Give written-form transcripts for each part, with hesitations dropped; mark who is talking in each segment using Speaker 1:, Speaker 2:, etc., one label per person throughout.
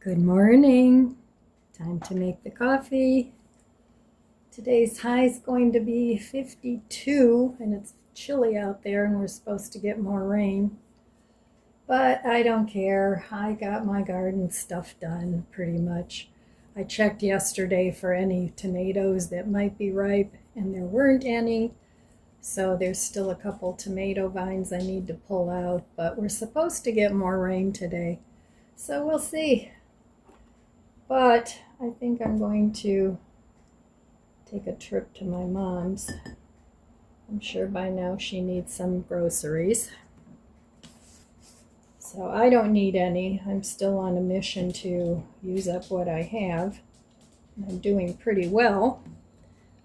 Speaker 1: Good morning. Time to make the coffee. Today's high is going to be 52 and it's chilly out there and we're supposed to get more rain. But I don't care. I got my garden stuff done pretty much. I checked yesterday for any tomatoes that might be ripe and there weren't any. So there's still a couple tomato vines I need to pull out, but we're supposed to get more rain today. So we'll see. But I think I'm going to take a trip to my mom's. I'm sure by now she needs some groceries. So I don't need any. I'm still on a mission to use up what I have. I'm doing pretty well.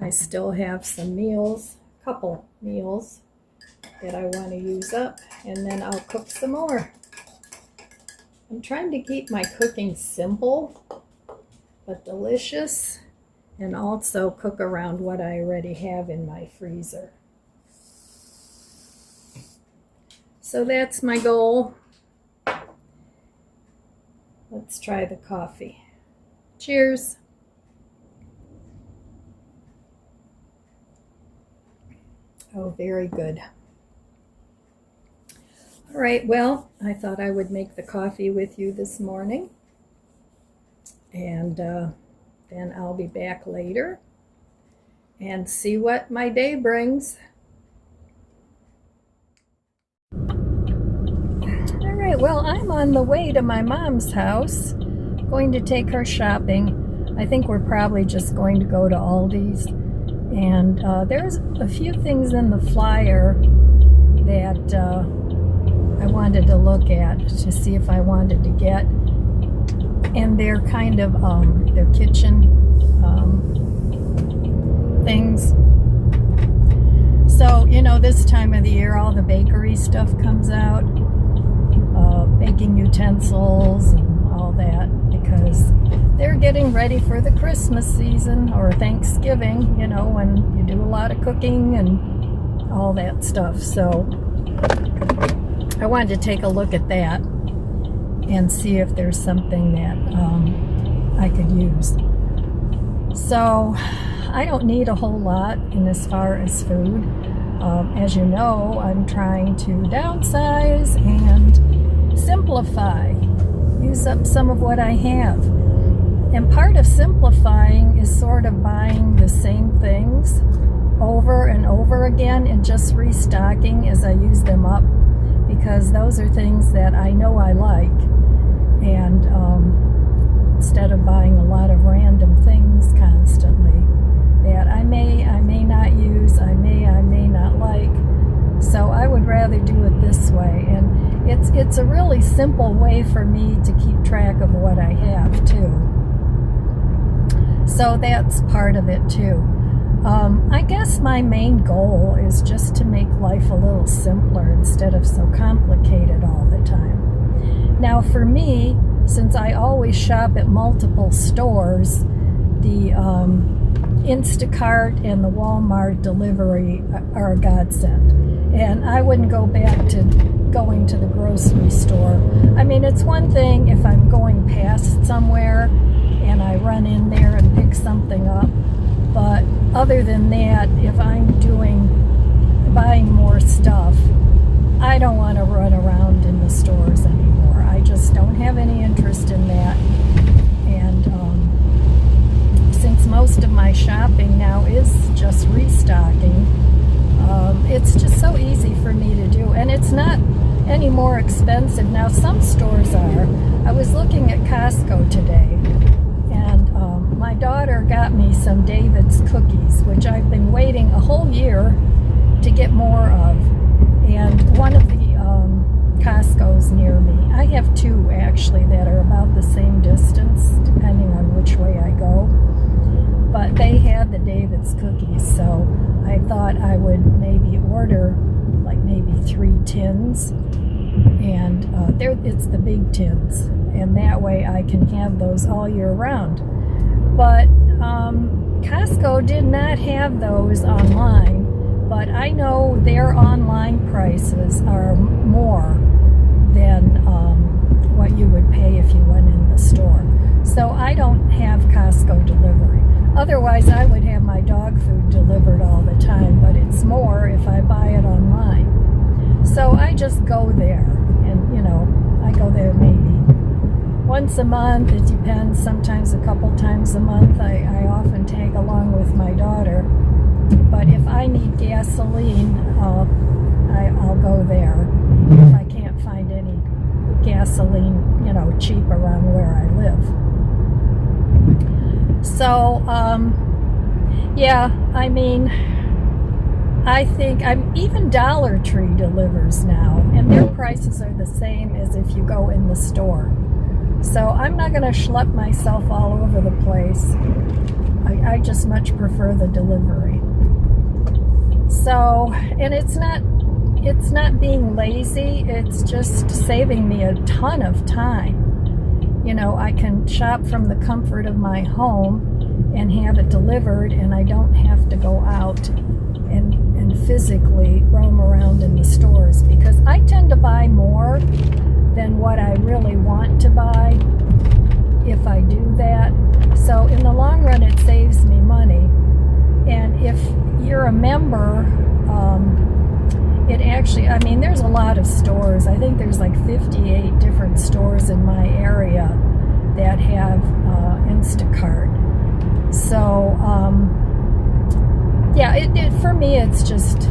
Speaker 1: I still have some meals, a couple meals that I want to use up, and then I'll cook some more. I'm trying to keep my cooking simple but delicious, and also cook around what I already have in my freezer. So that's my goal. Let's try the coffee. Cheers. Oh, very good. All right, well, I thought I would make the coffee with you this morning. And then I'll be back later and see what my day brings. All right, well, I'm on the way to my mom's house, going to take her shopping. I think we're probably just going to go to Aldi's. And there's a few things in the flyer that I wanted to look at to see if I wanted to get. And they're kind of their kitchen things. So, you know, this time of the year, all the bakery stuff comes out, baking utensils and all that, because they're getting ready for the Christmas season or Thanksgiving, you know, when you do a lot of cooking and all that stuff. So I wanted to take a look at that and see if there's something that I could use. So I don't need a whole lot in as far as food. As you know, I'm trying to downsize and simplify, use up some of what I have. And part of simplifying is sort of buying the same things over and over again and just restocking as I use them up, because those are things that I know I like. And instead of buying a lot of random things constantly that I may not use, I may not like. So I would rather do it this way. And it's a really simple way for me to keep track of what I have too. So that's part of it too. I guess my main goal is just to make life a little simpler instead of so complicated all the time. Now for me, since I always shop at multiple stores, the Instacart and the Walmart delivery are a godsend. And I wouldn't go back to going to the grocery store. I mean, it's one thing if I'm going past somewhere and I run in there and pick something up. But other than that, if I'm buying more stuff, I don't want to run around in the stores anymore. I just don't have any interest in that. And since most of my shopping now is just restocking, it's just so easy for me to do. And it's not any more expensive. Now, some stores are. I was looking at Costco today, and my daughter got me some David's cookies, which I've been waiting a whole year to get more of. And one of the Costco's near me, I have two actually that are about the same distance, depending on which way I go. But they had the David's cookies, so I thought I would maybe order like maybe 3 tins. And it's the big tins, and that way I can have those all year round. But Costco did not have those online, but I know their online prices are more than what you would pay if you went in the store. Otherwise, I would have my dog food delivered all the time, but it's more if I buy it online. So I just go there, and I go there maybe once a month. It depends, sometimes a couple times a month. I often tag along with my daughter. But if I need gasoline, I'll go there if I can't find any gasoline, cheap around where I live. So, yeah, I mean, I think even Dollar Tree delivers now, and their prices are the same as if you go in the store. So I'm not going to schlep myself all over the place. I just much prefer the delivery. So, and it's not being lazy, it's just saving me a ton of time. I can shop from the comfort of my home and have it delivered, and I don't have to go out and physically roam around in the stores, because I tend to buy more than what I really want to buy if I do that. So in the long run, it saves me money. And if you're a member, it actually, there's a lot of stores. I think there's like 58 different stores in my area that have Instacart. So, yeah, for me, it's just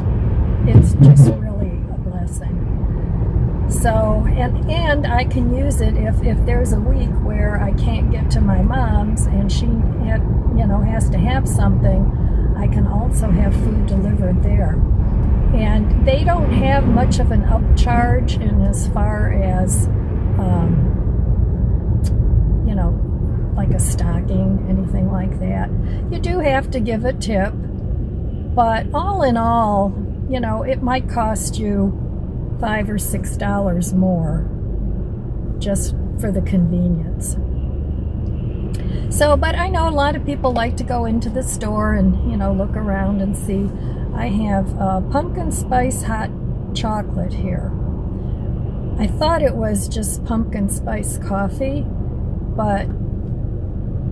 Speaker 1: really a blessing. So, and I can use it if there's a week where I can't get to my mom's and she has to have something. I can also have food delivered there. And they don't have much of an upcharge in as far as, like a stocking, anything like that. You do have to give a tip, but all in all, it might cost you $5 or $6 more just for the convenience. So, but I know a lot of people like to go into the store and, look around and see. I have pumpkin spice hot chocolate here. I thought it was just pumpkin spice coffee, but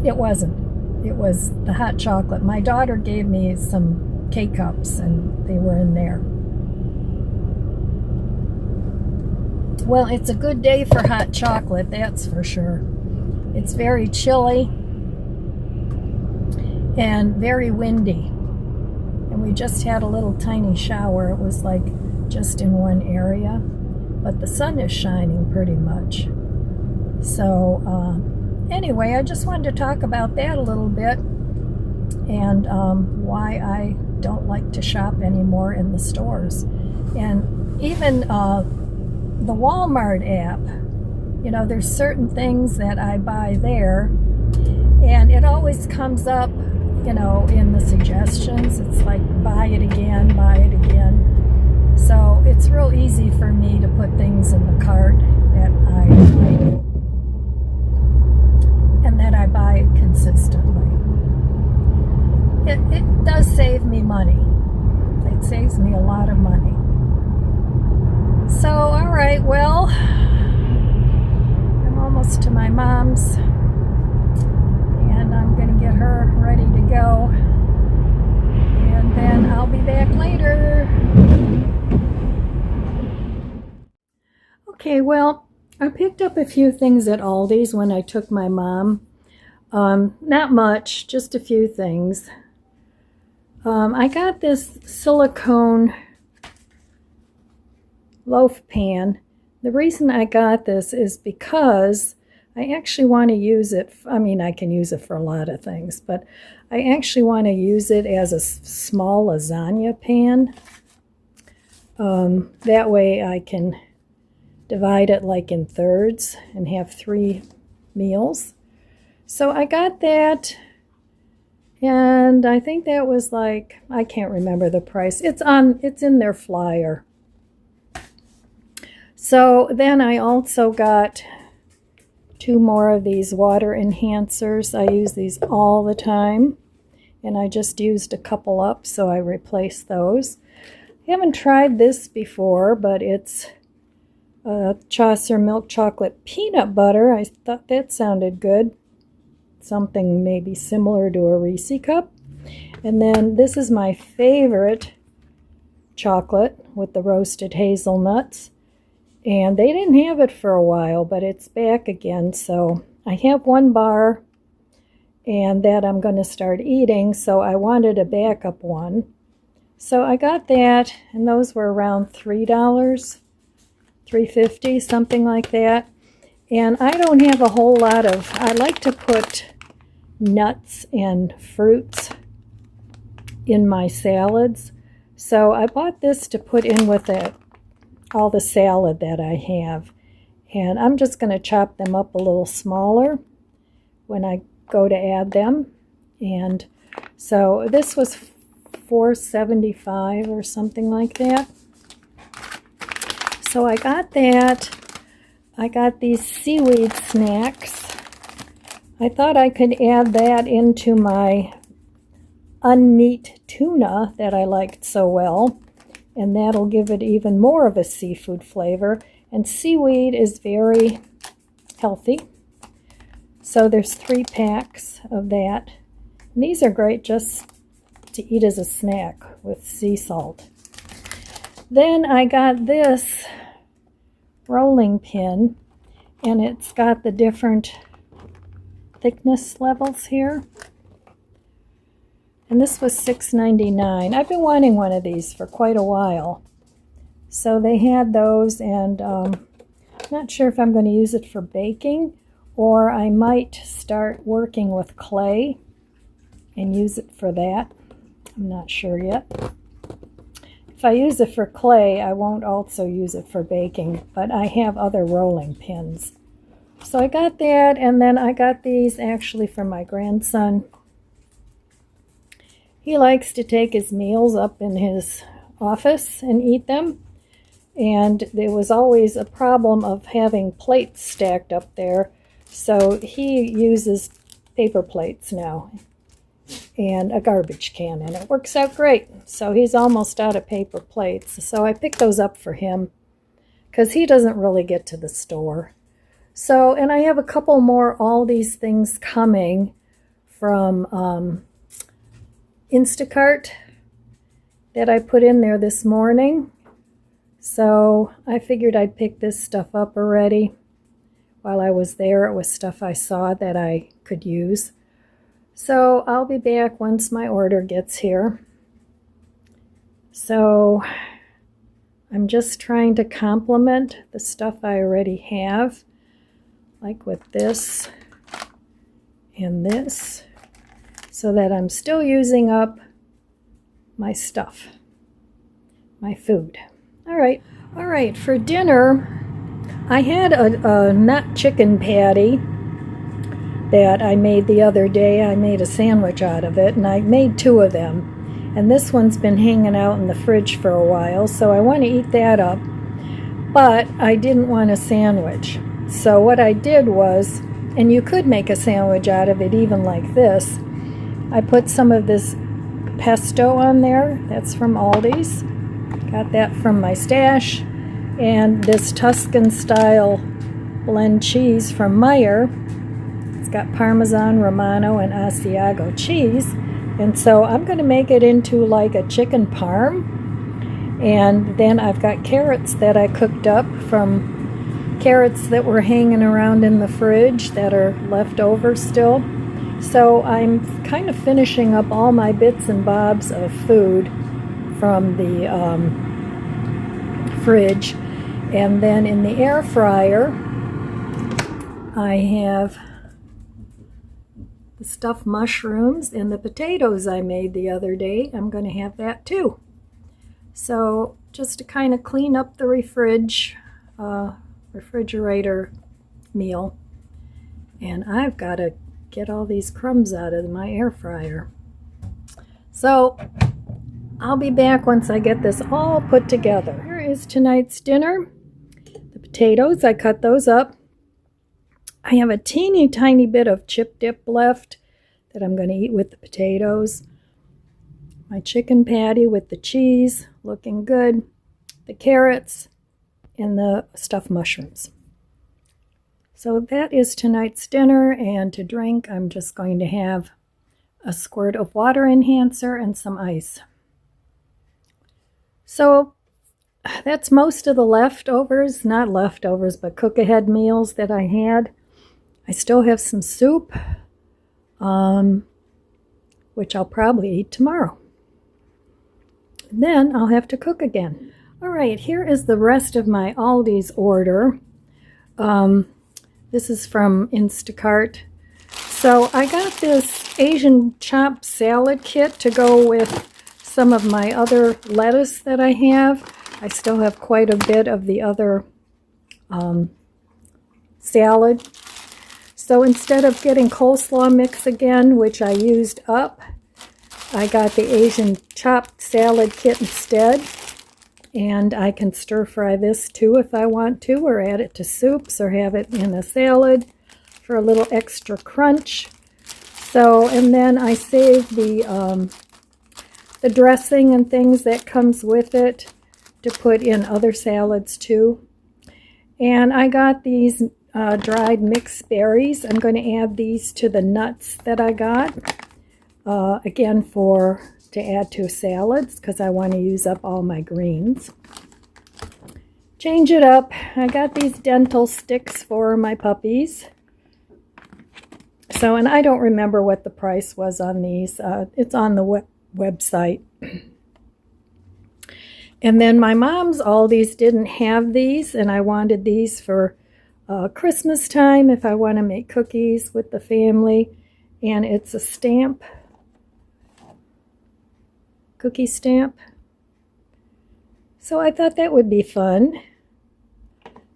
Speaker 1: it wasn't. It was the hot chocolate. My daughter gave me some K-Cups, and they were in there. Well, it's a good day for hot chocolate, that's for sure. It's very chilly and very windy. And we just had a little tiny shower. It was like just in one area. But the sun is shining pretty much. So anyway, I just wanted to talk about that a little bit. And why I don't like to shop anymore in the stores. And even the Walmart app, there's certain things that I buy there, and it always comes up, in the suggestions. It's like, buy it again, buy it again. So it's real easy for me to put things in the cart that I like and that I buy consistently. It does save me money. It saves me a lot of money. So, all right, well, I'm almost to my mom's, and I'm going to get her ready to go, and then I'll be back later. Okay, well, I picked up a few things at Aldi's when I took my mom. Not much, just a few things. I got this silicone loaf pan. The reason I got this is because I actually want to use it. I can use it for a lot of things, but I actually want to use it as a small lasagna pan. That way I can divide it like in thirds and have 3 meals. So I got that, and I think that was like, I can't remember the price. It's in their flyer. So then I also got 2 more of these water enhancers. I use these all the time, and I just used a couple up, so I replaced those. I haven't tried this before, but it's Chaucer milk chocolate peanut butter. I thought that sounded good. something maybe similar to a Reese cup. And then this is my favorite chocolate with the roasted hazelnuts. And they didn't have it for a while, but it's back again. So I have one bar, and that I'm going to start eating, so I wanted a backup one. So I got that, and those were around $3, $3.50, something like that. And I don't have a whole lot of, I like to put nuts and fruits in my salads. So I bought this to put in with it, all the salad that I have. And I'm just going to chop them up a little smaller when I go to add them. And so this was $4.75 or something like that. So I got that. I got these seaweed snacks. I thought I could add that into my unmeat tuna that I liked so well, and that'll give it even more of a seafood flavor. And seaweed is very healthy. So there's 3 packs of that. And these are great just to eat as a snack with sea salt. Then I got this rolling pin, and it's got the different thickness levels here. And this was $6.99. I've been wanting one of these for quite a while. So they had those, and I'm not sure if I'm going to use it for baking, or I might start working with clay and use it for that. I'm not sure yet. If I use it for clay, I won't also use it for baking, but I have other rolling pins. So I got that, and then I got these actually for my grandson. He likes to take his meals up in his office and eat them. And there was always a problem of having plates stacked up there. So he uses paper plates now and a garbage can, and it works out great. So he's almost out of paper plates. So I picked those up for him because he doesn't really get to the store. So, and I have a couple more Aldi's things coming from Instacart that I put in there this morning. So I figured I'd pick this stuff up already while I was there. It was stuff I saw that I could use. So I'll be back once my order gets here. So I'm just trying to complement the stuff I already have, like with this and this, so that I'm still using up my stuff, my food. All right, for dinner, I had a nut chicken patty that I made the other day. I made a sandwich out of it, and I made 2 of them. And this one's been hanging out in the fridge for a while, so I want to eat that up. But I didn't want a sandwich. So what I did was, and you could make a sandwich out of it even like this, I put some of this pesto on there. That's from Aldi's. Got that from my stash. And this Tuscan style blend cheese from Meyer. It's got Parmesan, Romano, and Asiago cheese. And so I'm going to make it into like a chicken parm. And then I've got carrots that I cooked up from carrots that were hanging around in the fridge that are left over still. So I'm kind of finishing up all my bits and bobs of food from the fridge. And then in the air fryer, I have the stuffed mushrooms and the potatoes I made the other day. I'm going to have that too. So just to kind of clean up the refrigerator meal. And I've got to get all these crumbs out of my air fryer. So I'll be back once I get this all put together. Here is tonight's dinner. The potatoes, I cut those up. I have a teeny tiny bit of chip dip left that I'm going to eat with the potatoes. My chicken patty with the cheese, looking good. The carrots and the stuffed mushrooms. So that is tonight's dinner, and to drink I'm just going to have a squirt of water enhancer and some ice. So that's most of the leftovers, not leftovers, but cook-ahead meals that I had. I still have some soup, which I'll probably eat tomorrow. Then I'll have to cook again. All right, here is the rest of my Aldi's order. This is from Instacart. So I got this Asian chopped salad kit to go with some of my other lettuce that I have. I still have quite a bit of the other salad. So instead of getting coleslaw mix again, which I used up, I got the Asian chopped salad kit instead. And I can stir fry this too if I want to, or add it to soups, or have it in a salad for a little extra crunch. So, and then I saved the dressing and things that comes with it to put in other salads too. And I got these dried mixed berries. I'm going to add these to the nuts that I got, again to add to salads because I want to use up all my greens. Change it up. I got these dental sticks for my puppies. So, and I don't remember what the price was on these. It's on the website. And then my mom's Aldi's didn't have these, and I wanted these for Christmas time if I want to make cookies with the family. And it's a stamp, cookie stamp. So I thought that would be fun.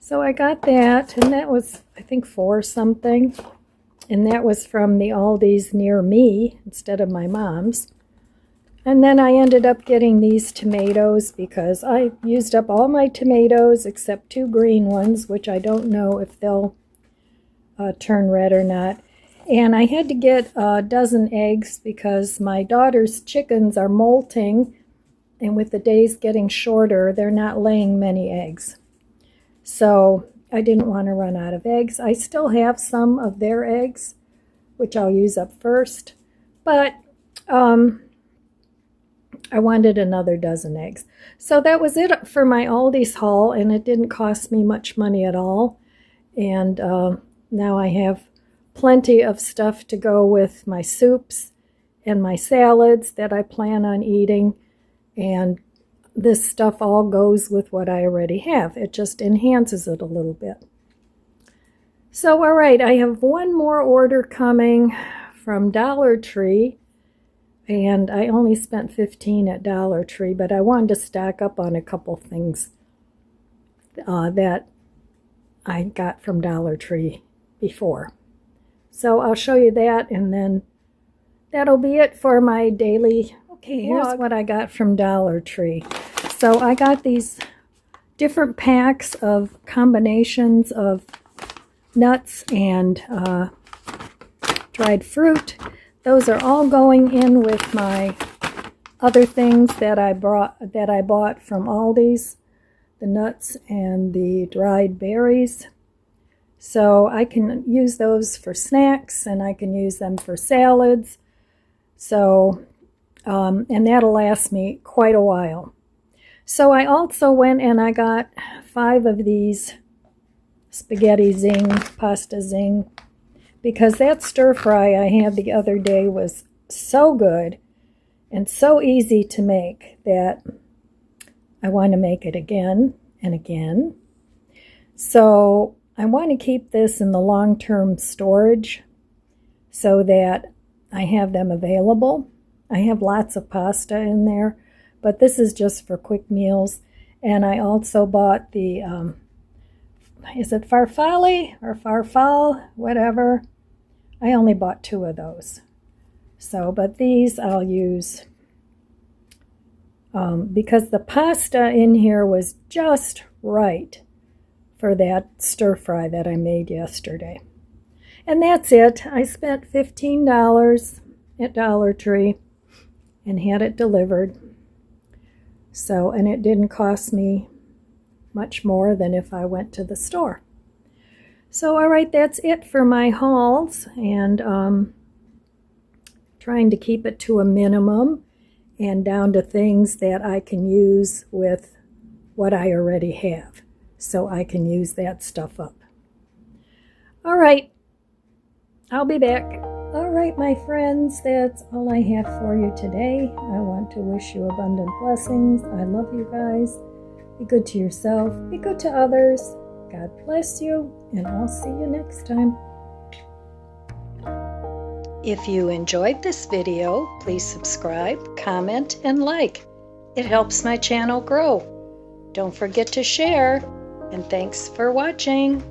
Speaker 1: So I got that, and that was, I think, $4 something. And that was from the Aldi's near me instead of my mom's. And then I ended up getting these tomatoes because I used up all my tomatoes except 2 green ones, which I don't know if they'll turn red or not. And I had to get a dozen eggs because my daughter's chickens are molting, and with the days getting shorter, they're not laying many eggs. So I didn't want to run out of eggs. I still have some of their eggs, which I'll use up first, but I wanted another dozen eggs. So that was it for my Aldi's haul, and it didn't cost me much money at all. And now I have plenty of stuff to go with my soups and my salads that I plan on eating, and this stuff all goes with what I already have. It just enhances it a little bit. So, all right, I have one more order coming from Dollar Tree, and I only spent $15 at Dollar Tree, but I wanted to stock up on a couple things that I got from Dollar Tree before. So I'll show you that, and then that'll be it for my daily. Okay, here's what I got from Dollar Tree. So I got these different packs of combinations of nuts and dried fruit. Those are all going in with my other things that I bought from Aldi's, the nuts and the dried berries. So I can use those for snacks, and I can use them for salads. So, and that'll last me quite a while. So I also went and I got 5 of these spaghetti zing, pasta zing, because that stir fry I had the other day was so good and so easy to make that I want to make it again and again. So I want to keep this in the long-term storage so that I have them available. I have lots of pasta in there, but this is just for quick meals. And I also bought the, is it farfalle or farfalle, whatever. I only bought 2 of those. So, but these I'll use because the pasta in here was just right for that stir fry that I made yesterday. And that's it. I spent $15 at Dollar Tree and had it delivered. So, and it didn't cost me much more than if I went to the store. So, all right, that's it for my hauls, and trying to keep it to a minimum and down to things that I can use with what I already have, so I can use that stuff up. All right, I'll be back. All right, my friends, that's all I have for you today. I want to wish you abundant blessings. I love you guys. Be good to yourself. Be good to others. God bless you, and I'll see you next time. If you enjoyed this video, please subscribe, comment, and like. It helps my channel grow. Don't forget to share, and thanks for watching.